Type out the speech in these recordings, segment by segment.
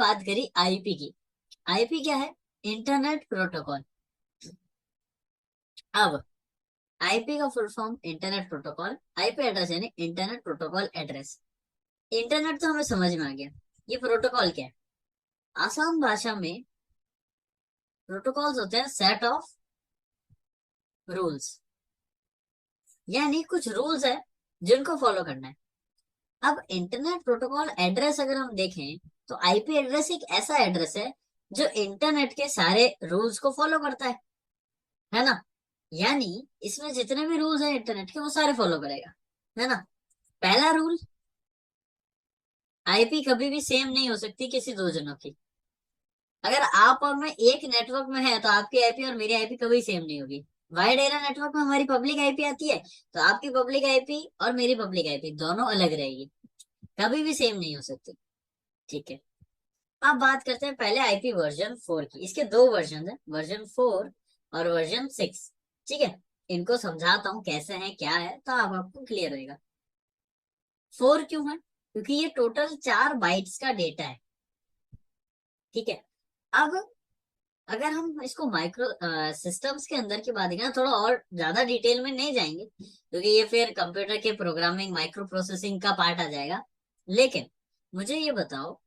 बात करी आईपी की। आईपी क्या है? Internet protocol. अब आईपी का full form internet protocol, IP address यानी इंटरनेट प्रोटोकॉल एड्रेस। इंटरनेट तो हमें समझ में आ गया, ये प्रोटोकॉल क्या है? आसान भाषा में प्रोटोकॉल्स होते हैं सेट ऑफ रूल्स, यानी कुछ रूल्स है जिनको फॉलो करना है। अब इंटरनेट प्रोटोकॉल एड्रेस अगर हम देखें तो आईपी एड्रेस एक ऐसा एड्रेस है जो इंटरनेट के सारे रूल्स को फॉलो करता है ना? यानी इसमें जितने भी रूल्स हैं इंटरनेट के वो सारे फॉलो करेगा, है ना? पहला रूल, आईपी कभी भी सेम नहीं हो सकती किसी दो जनों की। अगर आप और मैं एक नेटवर्क में है तो आपकी आईपी और मेरी आईपी कभी सेम नहीं होगी। वाइड एरिया नेटवर्क में हमारी पब्लिक आईपी आती है, तो आपकी पब्लिक आईपी और मेरी पब्लिक आईपी दोनों अलग रहेगी, कभी भी सेम नहीं हो सकती। ठीक है, अब बात करते हैं पहले आईपी वर्जन 4 की। इसके दो वर्जन है, वर्जन 4 और वर्जन 6। ठीक है, इनको समझाता हूँ कैसे हैं क्या है, तो अब आपको क्लियर रहेगा। 4 क्यों है? क्योंकि ये टोटल 4 बाइट्स का डेटा है। ठीक है, अब अगर हम इसको माइक्रो सिस्टम्स के अंदर की बात करें, थोड़ा और ज्यादा डिटेल में नहीं जाएंगे क्योंकि ये फिर कंप्यूटर के प्रोग्रामिंग माइक्रो प्रोसेसिंग का पार्ट आ जाएगा। लेकिन मुझे ये बताओ,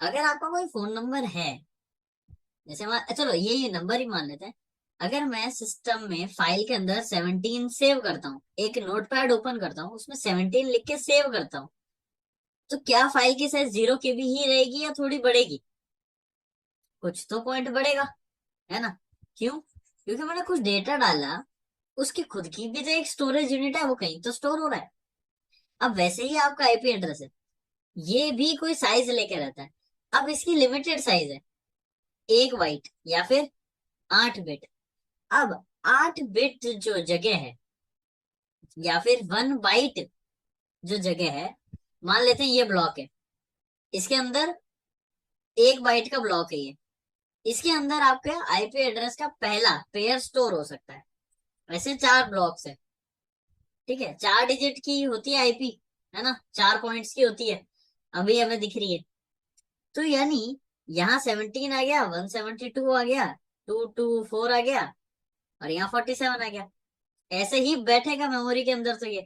अगर आपका कोई फोन नंबर है, जैसे चलो ये नंबर ही मान लेते हैं। अगर मैं सिस्टम में फाइल के अंदर 17 सेव करता हूँ, एक नोटपैड ओपन करता हूँ, उसमें 17 लिख के सेव करता हूँ, तो क्या फाइल की साइज 0 KB ही रहेगी या थोड़ी बढ़ेगी? कुछ तो पॉइंट बढ़ेगा, है ना? क्यों? क्योंकि मैंने कुछ डेटा डाला, उसकी खुद की भी तो एक स्टोरेज यूनिट है, वो कहीं तो स्टोर हो रहा है। अब वैसे ही आपका आईपी एड्रेस है, ये भी कोई साइज लेके रहता है। अब इसकी लिमिटेड साइज है 1 बाइट या फिर 8 बिट। अब 8 बिट जो जगह है या फिर 1 बाइट जो जगह है, मान लेते हैं ये ब्लॉक है, इसके अंदर 1 बाइट का ब्लॉक है ये, इसके अंदर आपके आईपी एड्रेस का पहला पेयर स्टोर हो सकता है। वैसे 4 ब्लॉक्स है, ठीक है, 4 डिजिट की होती है आईपी, है ना, 4 पॉइंट्स की होती है, अभी हमें दिख रही है। तो यानी यहाँ 17 आ गया, 172 आ गया, 224 आ गया, और यहाँ 47 आ गया। ऐसे ही बैठेगा मेमोरी के अंदर तो ये,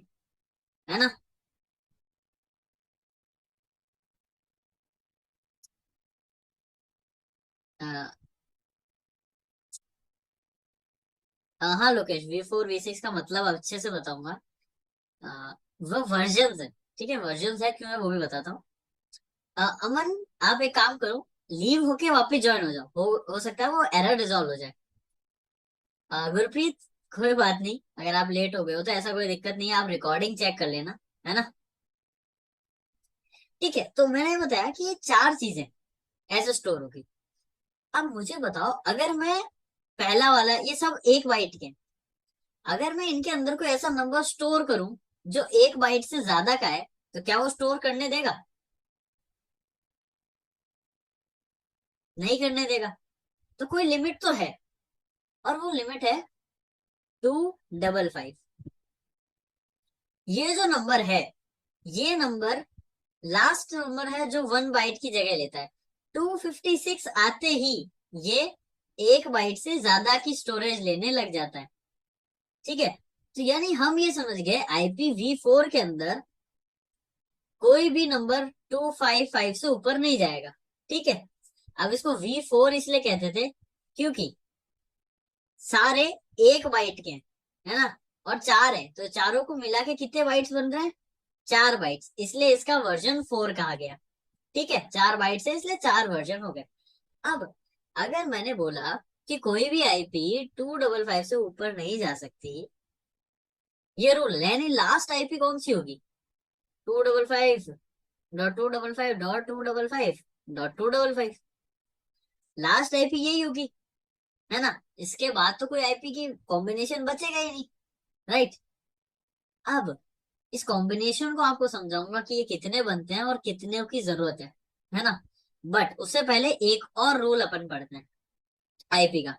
है ना? अ, हाँ लोकेश, V4 V6 का मतलब अच्छे से बताऊंगा। अ, वो वर्जन है, ठीक है, वर्जन है क्यों है वो भी बताता हूँ। अमन, आप एक काम करो, लीव होके वापस ज्वाइन हो जाओ, हो सकता है वो एरर रिजॉल्व हो जाए। गुरप्रीत, कोई बात नहीं, अगर आप लेट हो गए हो तो ऐसा कोई दिक्कत नहीं है, आप रिकॉर्डिंग चेक कर लेना, है ना? ठीक है, तो मैंने बताया कि ये 4 चीजें ऐसे स्टोर होगी। अब मुझे बताओ, अगर मैं पहला वाला, ये सब 1 बाइट के, अगर मैं इनके अंदर कोई ऐसा नंबर स्टोर करूं जो 1 बाइट से ज्यादा का है, तो क्या वो स्टोर करने देगा? नहीं करने देगा। तो कोई लिमिट तो है, और वो लिमिट है 255। ये जो नंबर है, ये नंबर लास्ट नंबर है जो 1 बाइट की जगह लेता है। 256 आते ही ये 1 बाइट से ज्यादा की स्टोरेज लेने लग जाता है। ठीक है, तो यानी हम ये समझ गए IPv4 के अंदर कोई भी नंबर 255 से ऊपर नहीं जाएगा। ठीक है, अब इसको V4 इसलिए कहते थे क्योंकि सारे 1 बाइट के हैं, है ना? और 4 है, तो चारों को मिला के कितने बाइट्स बन रहे हैं? 4 बाइट्स, इसलिए इसका वर्जन 4 कहा गया। ठीक है, 4 बाइट से इसलिए 4 वर्जन हो गए। अब अगर मैंने बोला कि कोई भी आईपी 255 से ऊपर नहीं जा सकती, ये रूल, यानी लास्ट आईपी कौन सी होगी? 255.255.255.255, लास्ट आईपी यही होगी, है ना? इसके बाद तो कोई आईपी की कॉम्बिनेशन बचेगा ही नहीं, राइट? अब इस कॉम्बिनेशन को आपको समझाऊंगा कि ये कितने बनते हैं और कितने की जरूरत है ना? बट उससे पहले एक और रूल अपन पढ़ते हैं आईपी का।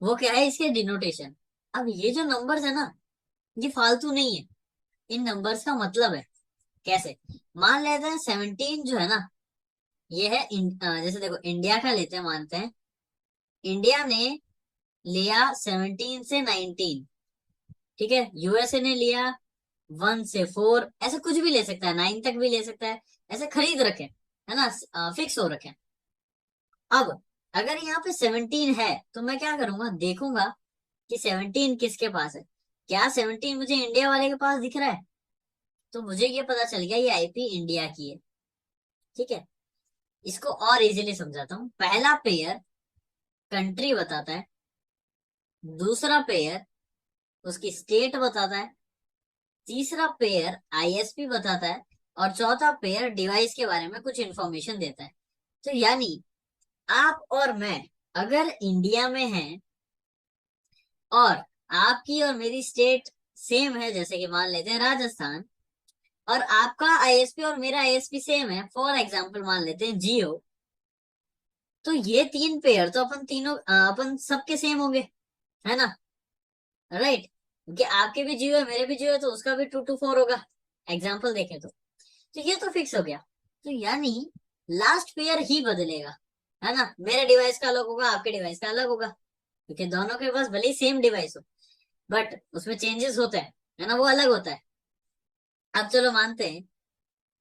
वो क्या है? इसके डिनोटेशन। अब ये जो नंबर्स है ना, ये फालतू नहीं है, इन नंबर्स का मतलब है। कैसे? मान लेते हैं 17 जो है ना, ये है जैसे देखो इंडिया का लेते हैं, मानते हैं इंडिया ने लिया 17 से 19, ठीक है। यूएसए ने लिया 1 से 4, ऐसे कुछ भी ले सकता है, 9 तक भी ले सकता है, ऐसे खरीद रखे है ना, फिक्स हो रखे। अब अगर यहाँ पे 17 है तो मैं क्या करूंगा, देखूंगा कि 17 किसके पास है। क्या 17 मुझे इंडिया वाले के पास दिख रहा है? तो मुझे ये पता चल गया ये आईपी इंडिया की है, ठीक है। इसको और इजीली समझाता हूँ। पहला पेयर कंट्री बताता है, दूसरा पेयर उसकी स्टेट बताता है, तीसरा पेयर आईएसपी बताता है, और चौथा पेयर डिवाइस के बारे में कुछ इंफॉर्मेशन देता है। तो यानी आप और मैं अगर इंडिया में हैं और आपकी और मेरी स्टेट सेम है, जैसे कि मान लेते हैं राजस्थान, और आपका आईएसपी और मेरा आईएसपी सेम है, फॉर एग्जांपल मान लेते हैं जियो, तो ये 3 पेयर तो अपन तीनों अपन सबके सेम होंगे, है ना, राइट। क्योंकि आपके भी जियो है मेरे भी जियो है, तो उसका भी 2 to 4 होगा, एग्जाम्पल देखें तो ये तो फिक्स हो गया। तो यानी लास्ट पेयर ही बदलेगा, है ना। मेरे डिवाइस का अलग होगा, आपके डिवाइस का अलग होगा, क्योंकि दोनों के पास भले ही सेम डिवाइस हो, बट उसमें चेंजेस होते हैं, है ना, वो अलग होता है। अब चलो मानते हैं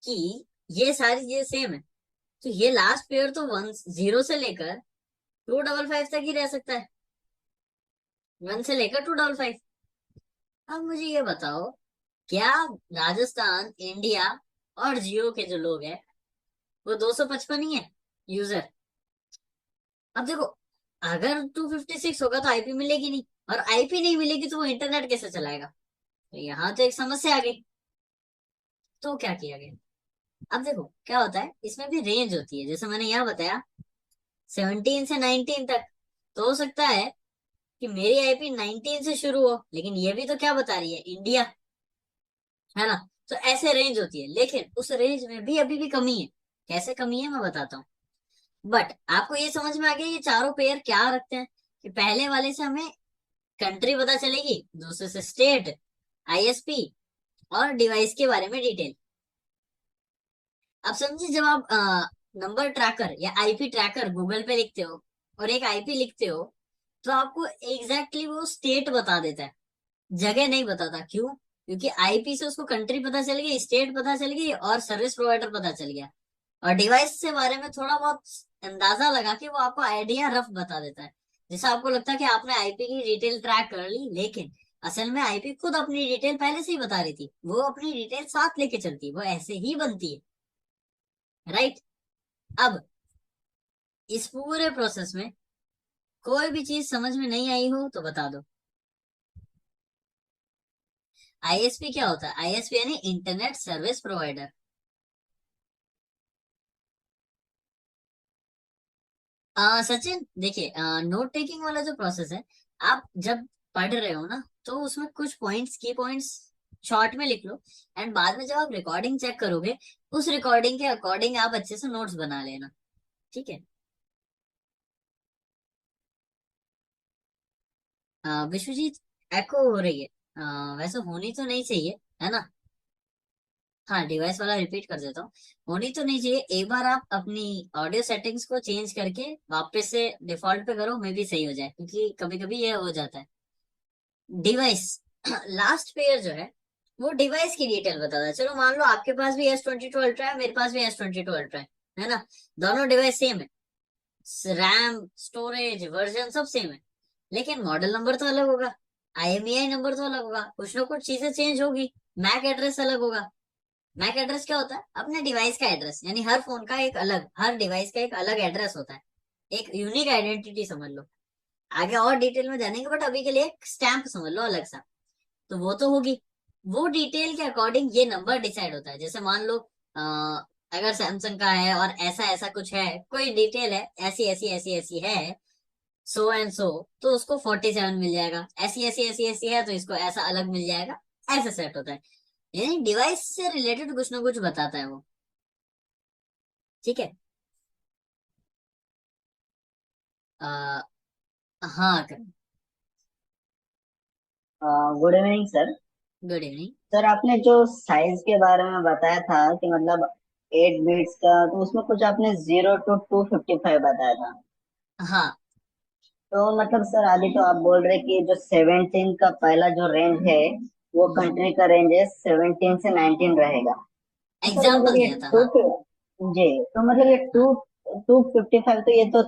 कि ये सारी चीजें सेम है, तो ये लास्ट पेयर तो 10 से लेकर 255 तक ही रह सकता है, 1 से लेकर 255। अब मुझे ये बताओ, क्या राजस्थान, इंडिया और जियो के जो लोग हैं वो 255 ही है यूजर? अब देखो, अगर 256 होगा तो आईपी मिलेगी नहीं, और आईपी नहीं मिलेगी तो वो इंटरनेट कैसे चलाएगा? तो यहाँ तो एक समस्या आ गई। तो क्या किया गया? अब देखो क्या होता है, इसमें भी रेंज होती है, जैसे मैंने यहाँ बताया 17 से 19 तक। तो हो सकता है कि मेरी आईपी 19 से शुरू हो, लेकिन ये भी तो क्या बता रही है, इंडिया, है ना। तो ऐसे रेंज होती है, लेकिन उस रेंज में भी अभी भी कमी है। कैसे कमी है मैं बताता हूँ। बट आपको ये समझ में आ गया ये चारों पेयर क्या रखते हैं, कि पहले वाले से हमें कंट्री पता चलेगी, दूसरे से स्टेट, आईएसपी और डिवाइस के बारे में डिटेल। अब समझिए जब आप नंबर ट्रैकर या आईपी ट्रैकर गूगल पे लिखते हो और एक आईपी लिखते हो, तो आपको एग्जैक्टली वो स्टेट बता देता है, जगह नहीं बताता। क्यों? क्योंकि आईपी से उसको कंट्री पता चल गई, स्टेट पता चल गई और सर्विस प्रोवाइडर पता चल गया, और डिवाइस से बारे में थोड़ा बहुत अंदाजा लगा के वो आपको आइडिया रफ बता देता है। जैसे आपको लगता है कि आपने आईपी की डिटेल ट्रैक कर ली, लेकिन असल में आईपी खुद अपनी डिटेल पहले से ही बता रही थी, वो अपनी डिटेल साथ लेके चलती है, वो ऐसे ही बनती है, राइट। अब इस पूरे प्रोसेस में कोई भी चीज समझ में नहीं आई हो तो बता दो। आईएसपी क्या होता है? आईएसपी यानी इंटरनेट सर्विस प्रोवाइडर। सचिन देखिए, नोट टेकिंग वाला जो प्रोसेस है, आप जब पढ़ रहे हो ना, तो उसमें कुछ पॉइंट्स, की पॉइंट्स शॉर्ट में लिख लो, एंड बाद में जब आप रिकॉर्डिंग चेक करोगे, उस रिकॉर्डिंग के अकॉर्डिंग आप अच्छे से नोट्स बना लेना, ठीक है। विश्वजीत, एको हो रही है। वैसे होनी तो नहीं चाहिए, है ना। हाँ, डिवाइस वाला रिपीट कर देता हूँ। होनी तो नहीं चाहिए, एक बार आप अपनी ऑडियो सेटिंग्स को चेंज करके वापस से डिफॉल्ट पे करो, मे भी सही हो जाए, क्योंकि कभी कभी ये हो जाता है। डिवाइस लास्ट पेयर जो है वो डिवाइस की डिटेल बताता है। चलो मान लो आपके पास भी S22 अल्ट्रा है, मेरे पास भी S22 अल्ट्रा है ना। दोनों डिवाइस सेम है, रैम, स्टोरेज, वर्जन सब सेम है, लेकिन मॉडल नंबर तो अलग होगा, IMEI नंबर तो अलग होगा, कुछ ना कुछ चीजें चेंज होगी, मैक एड्रेस अलग होगा। मैक एड्रेस क्या होता है? अपने डिवाइस का एड्रेस, यानी हर फोन का एक अलग, हर डिवाइस का एक अलग एड्रेस होता है, एक यूनिक आइडेंटिटी समझ लो। आगे और डिटेल में जानेंगे, बट अभी के लिए एक स्टैंप समझ लो अलग सा। तो वो तो होगी, वो डिटेल के अकॉर्डिंग ये नंबर डिसाइड होता है। जैसे मान लो अगर सैमसंग का है और ऐसा ऐसा कुछ है, कोई डिटेल है, ऐसी ऐसी ऐसी ऐसी है, सो एंड सो, तो उसको 47 मिल जाएगा। ऐसी ऐसी ऐसी ऐसी है तो इसको ऐसा अलग मिल जाएगा। ऐसे सेट होता है, यानी डिवाइस से रिलेटेड कुछ ना कुछ बताता है वो, ठीक है। आ, हाँ कर। Good evening sir. Good evening. Sir आपने जो साइज के बारे में बताया था कि मतलब 8 बिट्स का, तो उसमें कुछ आपने 0 to 255 बताया था। हाँ तो मतलब सर अभी तो आप बोल रहे कि जो 17 का पहला जो रेंज है, वो कंट्री का रेंज है 17 से 19 रहेगा। तो सर मतलब एग्जाम्पल ये दिया था, टू, हाँ। जी, तो मतलब ये हाँ, 255, तो ये तो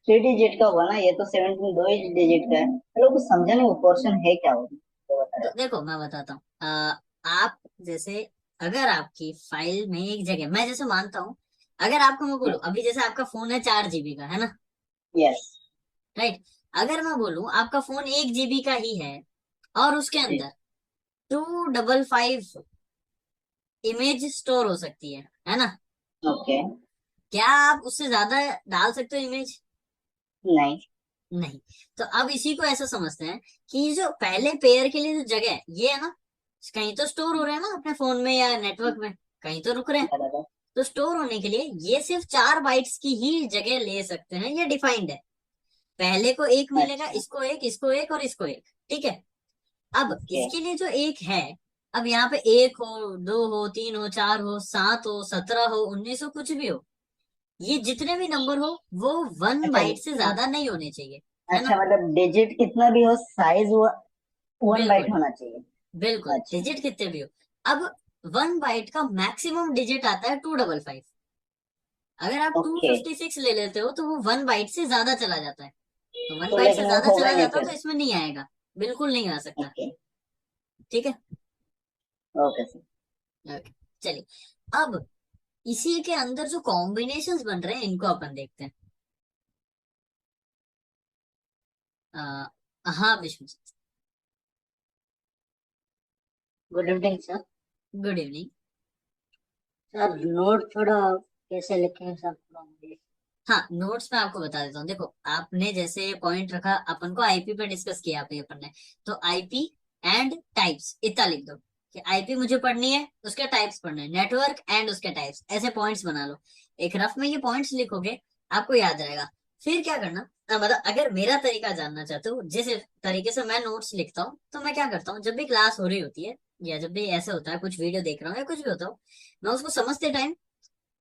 3 डिजिट का हुआ ना, ये तो 17 दो ही डिजिट का है। मतलब कुछ समझा नहीं, वो पोर्शन है क्या वो, तो तो बताया। देखो मैं बताता हूँ। आप जैसे, अगर आपकी फाइल में एक जगह, मैं जैसे मानता हूँ, अगर आपको मैं बोलूँ अभी, जैसे आपका फोन है 4 GB का, है ना? यस। राइट। अगर मैं बोलूँ आपका फोन 1 GB का ही है, और उसके जी। अंदर 255 इमेज स्टोर हो सकती है ना? ओके। क्या आप उससे ज्यादा डाल सकते हो इमेज? नहीं। नहीं। तो अब इसी को ऐसा समझते हैं कि ये जो पहले पेयर के लिए जो जगह है ये है ना, कहीं तो स्टोर हो रहे हैं ना अपने फोन में या नेटवर्क में, कहीं तो रुक रहे हैं। बराबर। तो स्टोर होने के लिए ये सिर्फ 4 बाइट्स की ही जगह ले सकते हैं, ये डिफाइंड है। पहले को एक मिलेगा, अच्छा। इसको एक, इसको एक और इसको एक। ठीक है। अब ओके। इसके लिए जो एक है, अब यहाँ पे एक हो, दो हो, तीन हो, चार हो, 7 हो, 17 हो, 19 हो, कुछ भी हो, ये जितने भी नंबर हो वो 1 बाइट से अच्छा। ज्यादा नहीं होने चाहिए, है अच्छा ना? मतलब डिजिट कितना भी हो, साइज 1 बाइट बिल्कुल। होना चाहिए। बिल्कुल, अच्छा। डिजिट कितने भी हो। अब 1 बाइट का मैक्सिमम डिजिट आता है 255। अगर आप टू ओके। फिफ्टी सिक्स ले लेते हो तो वो 1 बाइट से ज्यादा चला जाता है। तो वन तो बाइट से लेकिन वो ज्यादा होगा चला नहीं जाता हो तो फिर। इसमें नहीं आएगा, बिल्कुल नहीं आ सकता। ओके। ठीक है। Okay sir. ओके, चलिए। अब इसी के अंदर जो कॉम्बिनेशंस बन रहे हैं इनको अपन देखते हैं। हाँ Vishwajeet. Good evening sir. Good evening. Sir note थोड़ा कैसे लिखें सर, थोड़ा मुझे। हाँ, नोट्स में आपको बता देता हूँ। देखो, आपने जैसे पॉइंट रखा, अपन को आईपी पे डिस्कस किया पे अपन ने, तो आईपी एंड टाइप्स इतना लिख दो कि आईपी मुझे पढ़नी है, उसके टाइप्स पढ़ने हैं, नेटवर्क एंड उसके टाइप्स, ऐसे पॉइंट्स बना लो। एक रफ में ये पॉइंट्स लिखोगे, आपको याद रहेगा। फिर क्या करना, मतलब अगर मेरा तरीका जानना चाहते हो, जिस तरीके से मैं नोट्स लिखता हूँ, तो मैं क्या करता हूँ, जब भी क्लास हो रही होती है या जब भी ऐसा होता है, कुछ वीडियो देख रहा हूँ या कुछ भी होता हूँ, मैं उसको समझते टाइम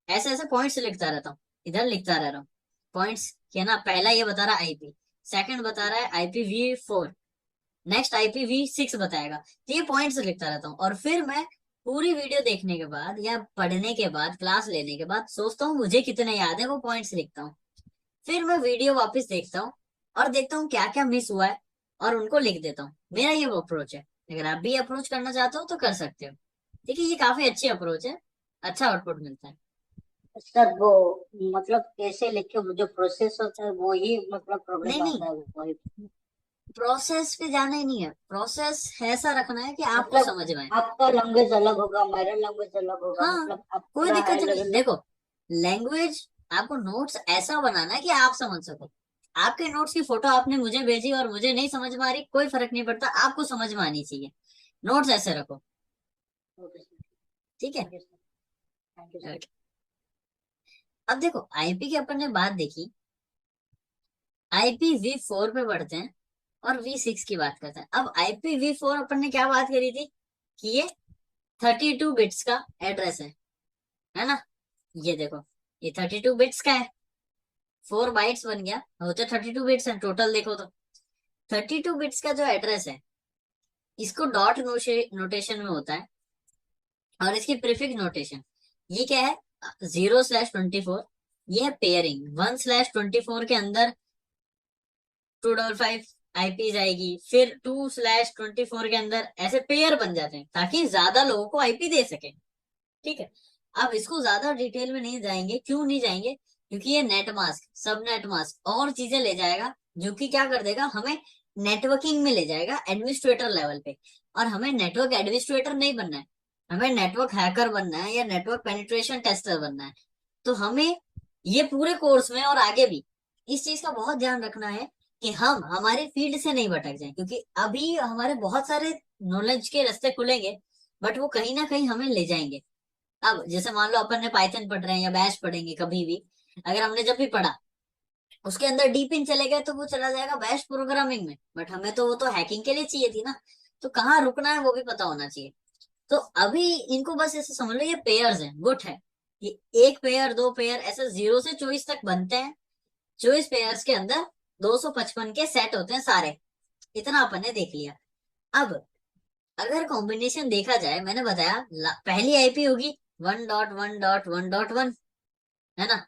ऐसे ऐसे पॉइंट्स लिखता रहता हूँ, इधर लिखता रह रहा हूँ पॉइंट्स। क्या ना, पहला ये बता रहा है आईपी, सेकंड बता रहा है IPv4, नेक्स्ट IPv6 बताएगा। तो ये पॉइंट्स लिखता रहता हूँ, और फिर मैं पूरी वीडियो देखने के बाद या पढ़ने के बाद, क्लास लेने के बाद सोचता हूँ मुझे कितने याद है, वो पॉइंट्स लिखता हूँ। फिर मैं वीडियो वापस देखता हूँ और देखता हूँ क्या क्या मिस हुआ है, और उनको लिख देता हूँ। मेरा ये वो अप्रोच है। अगर आप भी अप्रोच करना चाहते हो तो कर सकते हो। देखिए, ये काफी अच्छी अप्रोच है, अच्छा आउटपुट मिलता है। सर वो मतलब कैसे लिखे, वो जो प्रोसेस होता है वो ही मतलब नहीं प्रॉब्लम नहीं, आता है वही। प्रोसेस पे जाना ही नहीं है, प्रोसेस ऐसा रखना है कि आपको मतलब समझ में आए। आपका लैंग्वेज अलग होगा, मेरा लैंग्वेज अलग होगा, हाँ, मतलब आप कोई पूरा हाई दिक्कत नहीं, लेवल। देखो, लैंग्वेज, आपको नोट्स ऐसा बनाना है कि आप समझ सको। आपके नोट्स की फोटो आपने मुझे भेजी और मुझे नहीं समझ में आ रही, कोई फर्क नहीं पड़ता, आपको समझ में आनी चाहिए। नोट्स ऐसे रखो। Okay sir. ठीक है। Thank you sir. Thank you sir. Okay. अब देखो, आईपी की अपन ने बात देखी, IPv4 पे बढ़ते हैं और V6 की बात करते हैं। अब IPv4 अपन ने क्या बात करी थी कि ये 32 बिट्स का एड्रेस है ना? ये देखो, ये 32 बिट्स का है, 4 बाइट्स बन गया, होते 32 बिट्स है टोटल, देखो तो 32 बिट्स का जो एड्रेस है, इसको डॉट नोटेशन में होता है, और इसकी प्रीफिक्स नोटेशन ये क्या है, 0/24। ये है पेयरिंग, 1/24 के अंदर 255 आईपी जाएगी, फिर 2/24 के अंदर ऐसे पेयर बन जाते हैं ताकि ज्यादा लोगों को आईपी दे सके। ठीक है। अब इसको ज्यादा डिटेल में नहीं जाएंगे, क्यों नहीं जाएंगे, क्योंकि ये नेट मास्क, सब नेट मास्क और चीजें ले जाएगा, जो कि क्या कर देगा, हमें नेटवर्किंग में ले जाएगा एडमिनिस्ट्रेटर लेवल पे। और हमें नेटवर्क एडमिनिस्ट्रेटर नहीं बनना है, हमें नेटवर्क हैकर बनना है या नेटवर्क पेनिट्रेशन टेस्टर बनना है। तो हमें ये पूरे कोर्स में और आगे भी इस चीज का बहुत ध्यान रखना है कि हम हमारे फील्ड से नहीं भटक जाए, क्योंकि अभी हमारे बहुत सारे नॉलेज के रास्ते खुलेंगे, बट वो कहीं ना कहीं हमें ले जाएंगे। अब जैसे मान लो अपन ने पाइथन पढ़ रहे हैं या बैश पढ़ेंगे कभी भी, अगर हमने जब भी पढ़ा उसके अंदर डीप इन चले गए तो वो चला जाएगा बैश प्रोग्रामिंग में, बट हमें तो वो तो हैकिंग के लिए चाहिए थी ना। तो कहाँ रुकना है वो भी पता होना चाहिए। तो अभी इनको बस ऐसे समझ लो, ये पेयर्स हैं, गुट है, ये एक पेयर, दो पेयर, ऐसे 0 से 24 तक बनते हैं। 24 पेयर्स के अंदर 255 के सेट होते हैं सारे। इतना अपन ने देख लिया। अब अगर कॉम्बिनेशन देखा जाए, मैंने बताया पहली आईपी होगी 1.1.1.1, है ना।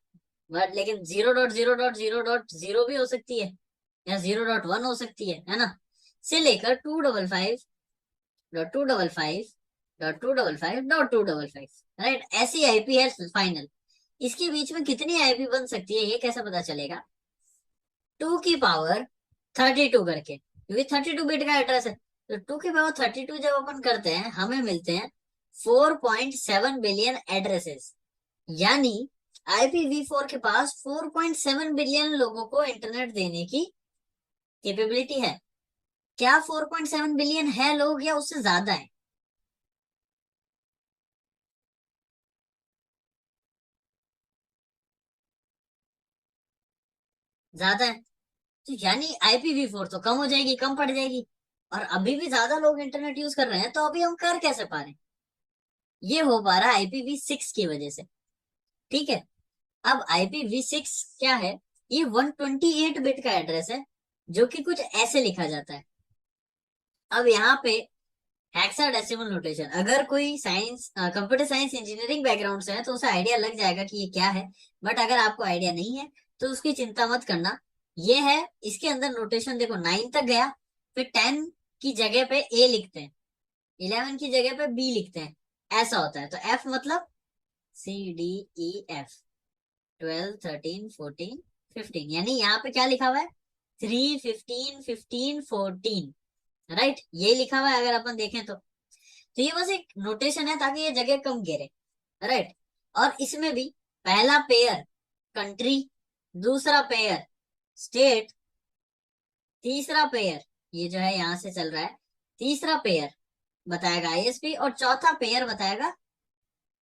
बट लेकिन 0.0.0.0 भी हो सकती है, या 0.1 हो सकती है ना। से लेकर 255.255.255.255, राइट। ऐसी आईपी है फाइनल। इसके बीच में कितनी आईपी बन सकती है ये कैसे पता चलेगा? 2 की पावर 32 करके, क्योंकि 32 बिट का एड्रेस है। तो 2 की पावर 32 जब अपन करते हैं, हमें मिलते हैं 4.7 बिलियन एड्रेसेस। यानी IPv4 के पास 4.7 बिलियन लोगों को इंटरनेट देने की कैपेबिलिटी है। क्या 4.7 बिलियन है लोग, या उससे ज्यादा है? ज्यादा है। तो यानी IPv4 तो कम हो जाएगी, कम पड़ जाएगी। और अभी भी ज्यादा लोग इंटरनेट यूज कर रहे हैं, तो अभी हम कर कैसे पा रहे हैं? ये हो पा रहा है IPv6 की वजह से। ठीक है। अब IPv6 क्या है? ये 128 बिट का एड्रेस है, जो कि कुछ ऐसे लिखा जाता है। अब यहाँ पे हेक्साडेसिमल नोटेशन, अगर कोई science, computer science engineering background से है तो उसे आइडिया लग जाएगा कि ये क्या है। बट अगर आपको आइडिया नहीं है तो उसकी चिंता मत करना। ये है, इसके अंदर नोटेशन देखो 9 तक गया, फिर 10 की जगह पे A लिखते हैं, 11 की जगह पे B लिखते हैं, ऐसा होता है। तो F मतलब C D E F, 12 13 14 15, यानी यहाँ पे क्या लिखा हुआ है? 3 15 15 14, राइट। ये लिखा हुआ है अगर अपन देखें तो ये बस एक नोटेशन है ताकि ये जगह कम घेरे, राइट। और इसमें भी पहला पेयर कंट्री, दूसरा पेयर स्टेट, तीसरा पेयर, ये जो है यहां से चल रहा है, तीसरा पेयर बताएगा ISP, और चौथा पेयर बताएगा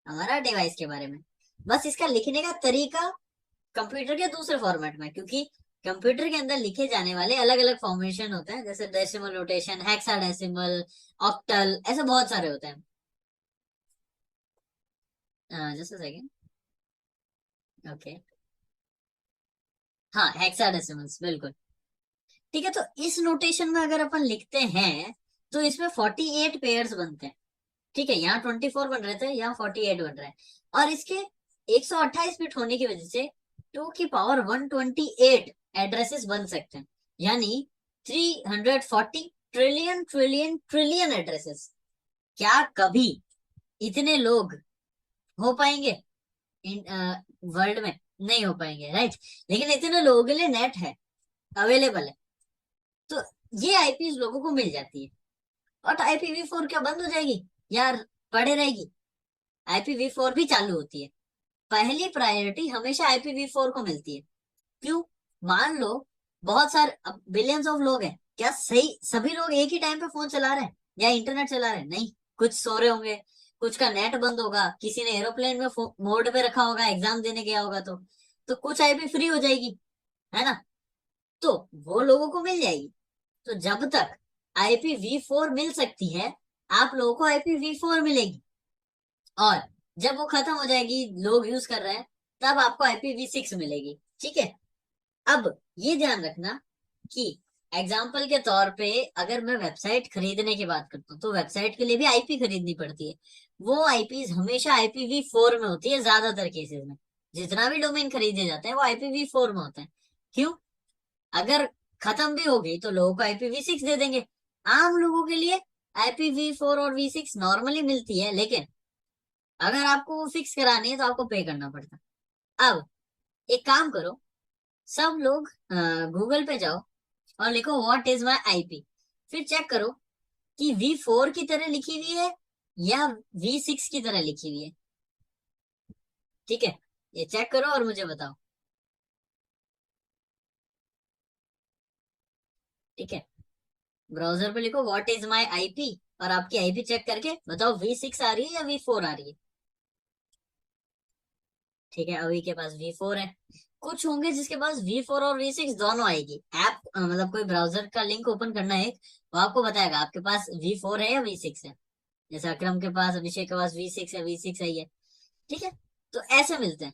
हमारा डिवाइस के बारे में। बस इसका लिखने का तरीका कंप्यूटर के दूसरे फॉर्मेट में, क्योंकि कंप्यूटर के अंदर लिखे जाने वाले अलग अलग फॉर्मेशन होते हैं, जैसे डेसिमल नोटेशन, हेक्साडेसिमल, ऑक्टल, ऐसे बहुत सारे होते हैं। Just second. ओके। हाँ, हेक्साडेसिमल्स, बिल्कुल। ठीक है। तो इस नोटेशन में अगर अपन लिखते हैं तो इसमें 48 पेयर्स बनते हैं। ठीक है, यहाँ 24 बन रहे थे, यहाँ 48 बन रहे हैं। और इसके 128 बिट होने की वजह से 2 की पावर 128 एड्रेसेस बन सकते हैं। यानी 340 ट्रिलियन ट्रिलियन ट्रिलियन एड्रेसेस। क्या कभी इतने लोग हो पाएंगे वर्ल्ड में? नहीं हो पाएंगे, राइट। लेकिन इतने लोगों के लिए नेट है, अवेलेबल है। तो ये आईपीज लोगों को मिल जाती है। और IPv4 क्या बंद हो जाएगी यार? पड़े रहेगी। IPv4 भी चालू होती है। पहली प्रायोरिटी हमेशा IPv4 को मिलती है। क्यों? मान लो बहुत सारे बिलियंस ऑफ लोग हैं, क्या सही सभी लोग एक ही टाइम पे फोन चला रहे हैं या इंटरनेट चला रहे हैं? नहीं, कुछ सो रहे होंगे, कुछ का नेट बंद होगा, किसी ने एरोप्लेन में मोड पे रखा होगा, एग्जाम देने गया होगा। तो कुछ आईपी फ्री हो जाएगी, है ना। तो वो लोगों को मिल जाएगी। तो जब तक IPv4 मिल सकती है, आप लोगों को IPv4 मिलेगी। और जब वो खत्म हो जाएगी, लोग यूज कर रहे हैं, तब आपको IPv6 मिलेगी। ठीक है। अब ये ध्यान रखना कि एग्जाम्पल के तौर पे अगर मैं वेबसाइट खरीदने की बात करता हूँ, तो वेबसाइट के लिए भी आईपी खरीदनी पड़ती है। वो आईपीज हमेशा IPv4 में होती है, ज्यादातर केसेस में। जितना भी डोमेन खरीदे जाते हैं वो IPv4 में होते हैं। क्यों? अगर खत्म भी हो गई तो लोगों को IPv6 दे देंगे। आम लोगों के लिए IPv4 और V6 नॉर्मली मिलती है, लेकिन अगर आपको वो फिक्स करानी है तो आपको पे करना पड़ता है। अब एक काम करो, सब लोग गूगल पे जाओ और लिखो व्हाट इज माई आईपी। फिर चेक करो कि V4 की तरह लिखी हुई है या V6 की तरह लिखी हुई है। ठीक है, ये चेक करो और मुझे बताओ। ठीक है, ब्राउजर पे लिखो व्हाट इज माई आईपी, और आपकी आईपी चेक करके बताओ V6 आ रही है या V4 आ रही है। ठीक है, अभी के पास V4 है। कुछ होंगे जिसके पास V4 और V6 दोनों आएगी। ऐप मतलब कोई ब्राउजर का लिंक ओपन करना है, वो आपको बताएगा आपके पास V4 है या V6 है। जैसे अकरम के पास, अभिषेक के पास V6 है, V6 है ये। ठीक है। तो ऐसे मिलते हैं।